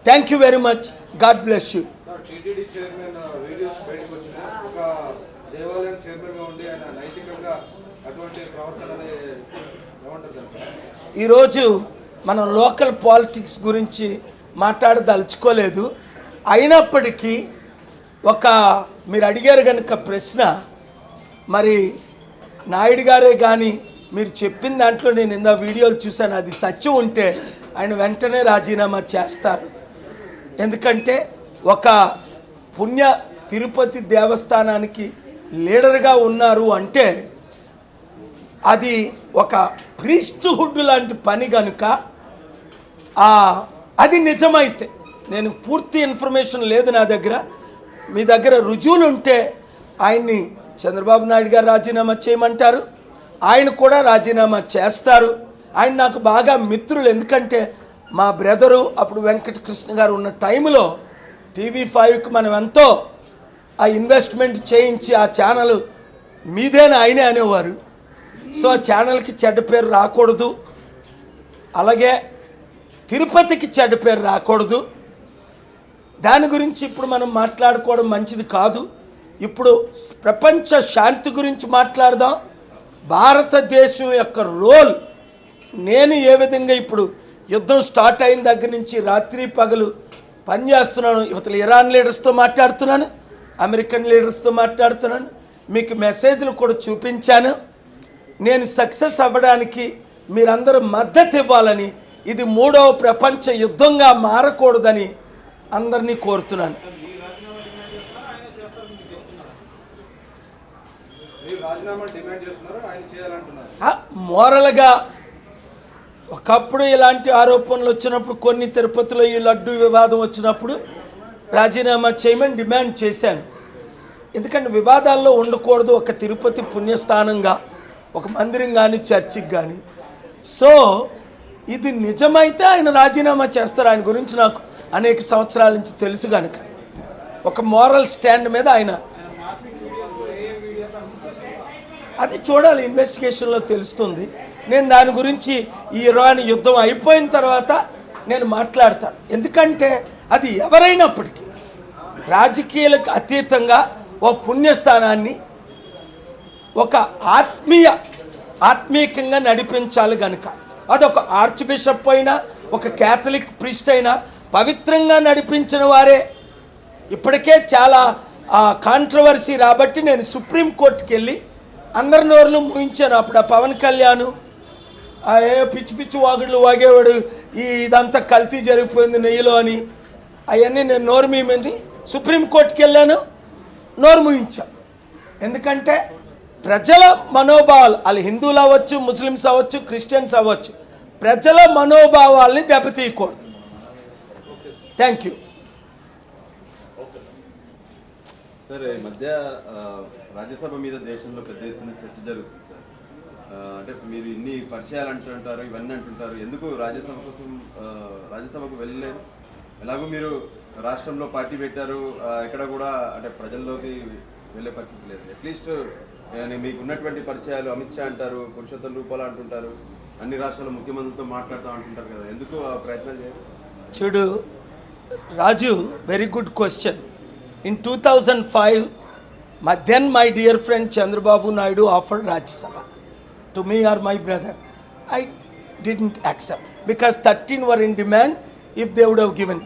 Thank you very much. God bless you. TTD chairman videos బయటకు వచ్చిన ఒక దేవాలయం చైర్మన్గా ఉండి ఆయన నైతికంగా అటువంటి ప్రవర్తనని ఏమంటారు? ఈరోజు మనం లోకల్ పాలిటిక్స్ గురించి మాట్లాడదలుచుకోలేదు. అయినప్పటికీ మీరు అడిగారు కనుక ప్రశ్న, మరి నాయుడు గారే కానీ మీరు చెప్పిన దాంట్లో నేను ఇందా వీడియోలు చూశాను, అది సత్యం ఉంటే ఆయన వెంటనే రాజీనామా చేస్తారు. ఎందుకంటే ఒక పుణ్య తిరుపతి దేవస్థానానికి లీడర్గా ఉన్నారు అంటే అది ఒక ప్రీస్ట్హుడ్ లాంటి పని కనుక అది నిజమైతే, నేను పూర్తి ఇన్ఫర్మేషన్ లేదు నా దగ్గర, మీ దగ్గర రుజువులు ఉంటే ఆయన్ని చంద్రబాబు నాయుడు గారు రాజీనామా చేయమంటారు, ఆయన కూడా రాజీనామా చేస్తారు. ఆయన నాకు బాగా మిత్రులు. ఎందుకంటే మా బ్రదరు అప్పుడు వెంకటకృష్ణ గారు ఉన్న టైంలో TV5కి మనం ఎంతో ఆ ఇన్వెస్ట్మెంట్ చేయించి ఆ ఛానల్ మీదేనా ఆయనే అనేవారు. సో ఆ ఛానల్కి చెడ్డ పేరు రాకూడదు, అలాగే తిరుపతికి చెడ్డ పేరు రాకూడదు. దాని గురించి ఇప్పుడు మనం మాట్లాడుకోవడం మంచిది కాదు. ఇప్పుడు ప్రపంచ శాంతి గురించి మాట్లాడదాం. భారతదేశం యొక్క రోల్, నేను ఏ విధంగా ఇప్పుడు యుద్ధం స్టార్ట్ అయిన దగ్గర నుంచి రాత్రి పగలు పనిచేస్తున్నాను. ఇవతల ఇరాన్ లీడర్స్తో మాట్లాడుతున్నాను, అమెరికన్ లీడర్స్తో మాట్లాడుతున్నాను, మీకు మెసేజ్లు కూడా చూపించాను. నేను సక్సెస్ అవ్వడానికి మీరందరూ మద్దతు ఇవ్వాలని, ఇది 3వ ప్రపంచ యుద్ధంగా మారకూడదని అందరినీ కోరుతున్నాను. మోరల్గా ఒకప్పుడు ఇలాంటి ఆరోపణలు వచ్చినప్పుడు, కొన్ని తిరుపతిలో ఈ లడ్డు వివాదం వచ్చినప్పుడు రాజీనామా చేయమని డిమాండ్ చేశాను. ఎందుకంటే వివాదాల్లో ఉండకూడదు ఒక తిరుపతి పుణ్యస్థానంగా, ఒక మందిరం కానీ చర్చికి కానీ. సో ఇది నిజమైతే ఆయన రాజీనామా చేస్తారు. ఆయన గురించి నాకు అనేక సంవత్సరాల నుంచి తెలుసు కనుక ఒక మోరల్ స్టాండ్ మీద ఆయన, అది చూడాలి, ఇన్వెస్టిగేషన్లో తెలుస్తుంది. నేను దాని గురించి ఈ ఇరాన్ యుద్ధం అయిపోయిన తర్వాత నేను మాట్లాడతాను. ఎందుకంటే అది ఎవరైనప్పటికీ రాజకీయాలకు అతీతంగా ఓ పుణ్యస్థానాన్ని ఒక ఆత్మీయంగా నడిపించాలి కనుక, అదొక ఆర్చ్ బిషప్ అయినా ఒక క్యాథలిక్ ప్రీస్ట్ అయినా పవిత్రంగా నడిపించిన వారే. ఇప్పటికే చాలా కాంట్రవర్సీ రాబట్టి నేను సుప్రీంకోర్టుకి వెళ్ళి అందరి నోర్లు ముగించాను. అప్పుడు ఆ పవన్ కళ్యాణ్ పిచ్చి పిచ్చి వాగుళ్ళు వాగేవాడు, ఇదంతా కల్తీ జరిగిపోయింది నెయ్యిలో అని, అవన్నీ నేను నోరు మీమంది సుప్రీంకోర్టుకి వెళ్ళాను, నోరు ముగించాను. ఎందుకంటే ప్రజల మనోభావాలు, వాళ్ళు హిందువులు అవ్వచ్చు, ముస్లిమ్స్ అవ్వచ్చు, క్రిస్టియన్స్ అవ్వచ్చు, ప్రజల మనోభావాల్ని దెబ్బతీయకూడదు. Thank you. సార్, ఈ మధ్య రాజ్యసభ మీద దేశంలో పెద్ద ఎత్తున చర్చ జరుగుతుంది సార్. అంటే మీరు ఇన్ని పరిచయాలు అంటుంటారు, ఇవన్నీ అంటుంటారు, ఎందుకు రాజ్యసభకు వెళ్ళలేదు? ఎలాగో మీరు రాష్ట్రంలో పార్టీ పెట్టారు, ఎక్కడ కూడా అంటే ప్రజల్లోకి వెళ్ళే పరిస్థితి లేదు. అట్లీస్ట్ మీకు ఉన్నటువంటి పరిచయాలు, అమిత్ షా అంటారు, పురుషోత్తం రూపాలు అంటుంటారు, అన్ని రాష్ట్రాల ముఖ్యమంత్రులతో మాట్లాడుతూ అంటుంటారు కదా, ఎందుకు ఆ ప్రయత్నాలు చేయాలి? చూడు Raju, very good question. In 2005, then my dear friend Chandrababu Naidu offered Rajya Sabha to me or my brother. I didn't accept because 13 were in demand if they would have given.